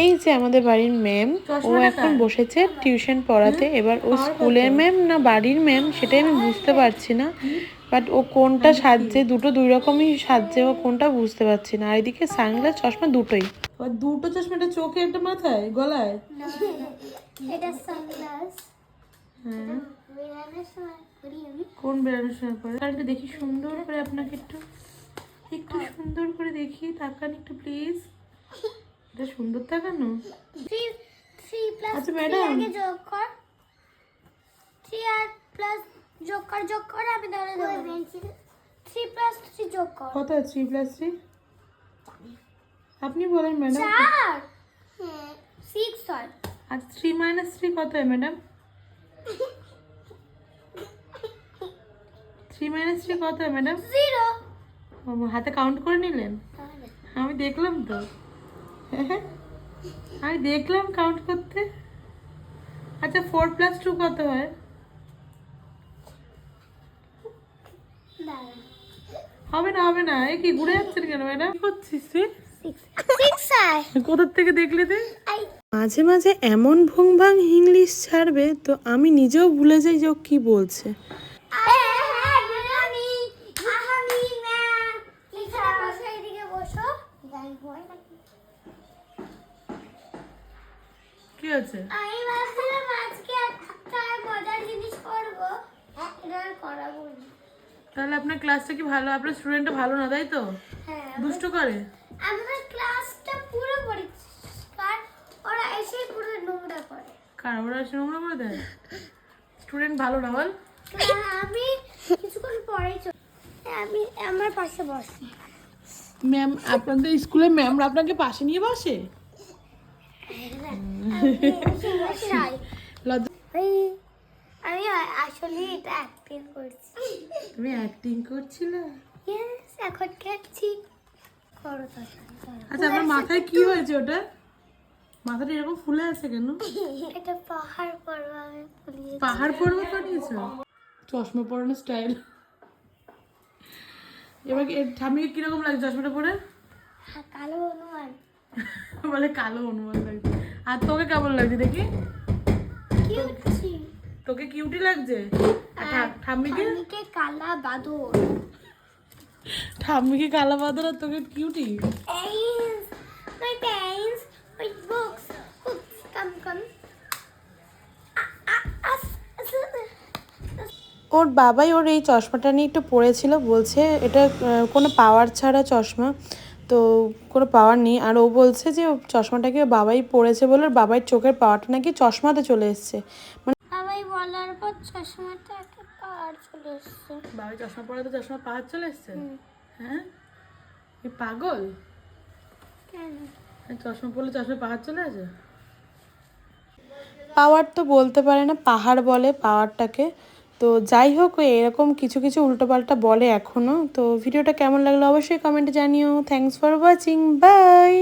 এই যে আমাদের বাড়ির ম্যাম, ও এখন বসেছে টিউশন পড়াতে। এবার ও স্কুলের ম্যাম না বাড়ির ম্যাম সেটাই আমি বুঝতে পারছি না, বাট ও কোনটা সাজছে, দুটো দুই রকমই সাজছে, ও কোনটা বুঝতে পারছি না। আর এদিকে সানগ্লাস চশমা দুটোই। দুটো চশমাটা চোখে, একটা মাথায়, গলায়। এটা সানগ্লাস। হ্যাঁ, বেরানোর সময় করি আমি। কোন বেরানোর সময় পরে? তাহলে দেখি সুন্দর করে, আপনাকে একটু একটু সুন্দর করে দেখি, তাকান একটু প্লিজ। এটা সুন্দর তাকানো। 3 প্লাস আচ্ছা ম্যাডাম, আগে যোগ কর। 3 আর প্লাস যোগ কর আমি ধরে দেব। 3 প্লাস 3 যোগ কর। কত আছে 3 প্লাস 3? আপনি বলেন ম্যাডাম। 4। হ্যাঁ 6 হয়। আর 3 মাইনাস 3 কত হয় ম্যাডাম? 3 মাইনাস 3 কত হয় ম্যাডাম? 0। হাতে কাউন্ট করে নিলেন? আমি দেখলাম তো, আমি দেখলাম কাউন্ট করতে। আচ্ছা 4 প্লাস 2 কত হয়? হবে না, এ কি ঘুরে যাচ্ছেন কেন ম্যাডাম? কি করছিস তুই? 6 হয়। কোথা থেকে দেখলি তুই? মাঝে মাঝে এমন ভুংভাং ইংলিশ ছাড়বে তো আমি নিজেও ভুলে যাই যে ও কি বলছে। কি আছে? আমি ভাবছিলাম আজকে একটা মজার জিনিস করবো, এটা আর করাবো না। তাহলে আপনার ক্লাসটা কি ভালো, আপনার স্টুডেন্টটা ভালো না তাই তো? হ্যাঁ দুষ্ট করে? আমাদের ক্লাসটা পুরো পরিষ্কার, ওরা এসে পুরো নোংরা করে। কার ওরা এসে নোংরা করে দেয়? স্টুডেন্ট ভালো না বল? আমি কিছুক্ষণ পরেই আমি আমার পাশে বসি। ম্যাম, আপনাদের স্কুলে ম্যামরা আপনাকে পাশে নিয়ে বসে? আমি আসলে এটা অ্যাক্টিং করছি। তুমি অ্যাক্টিং করছিলে? ইয়েস, এখন খেলছি। করো তাহলে। আচ্ছা, আপনার মাথায় কি হয়েছে ওটা? মাথাটা এরকম ফুলে আছে কেন? এটা পাহাড় পর্বত আমি ফুলিয়ে। পাহাড় পর্বত বানিয়েছো? চশমা পরানো স্টাইল। এবার ঠামিকে কিরকম লাগে চশমাটা পরে? হ্যাঁ, কালো হনুমান। বলে কালো হনুমান লাগছে। আর তোকে কেমন লাগছে দেখি? কিউটি। তোকে কিউটি লাগছে? ঠাম্মিকে? ঠাম্মিকে কালা বাদর। ঠাম্মিকে কালা বাদর আর তোকে cutie? Pens, my pens, my books, come. ওর বাবাই ওর এই চশমাটা নিয়ে একটু পড়েছিল, বলছে এটা কোনো পাওয়ার ছাড়া চশমা, তো কোনো পাওয়ার নেই। আর ও বলছে যে চশমাটাকে বাবাই পড়েছে বলে ওর বাবার চোখের পাওয়ারটা নাকি চশমাতে চলে এসছে। মানে বাবাই বলার পর চশমাটা একটা পাওয়ার চলে এসছে। বাবাই চশমা পরে তো চশমা পাহাড় চলে এসছে? হ্যাঁ, এই পাগল। কেন? চশমা পরলে চশমা পাহাড় চলে আসে? পাওয়ার তো বলতে পারে না, পাহাড় বলে পাওয়ারটাকে। তো যাই হোক, এরকম কিছু কিছু উল্টোপাল্টা বলে এখনও। তো ভিডিওটা কেমন লাগলো অবশ্যই কমেন্টে জানিও। Thanks for watching, by.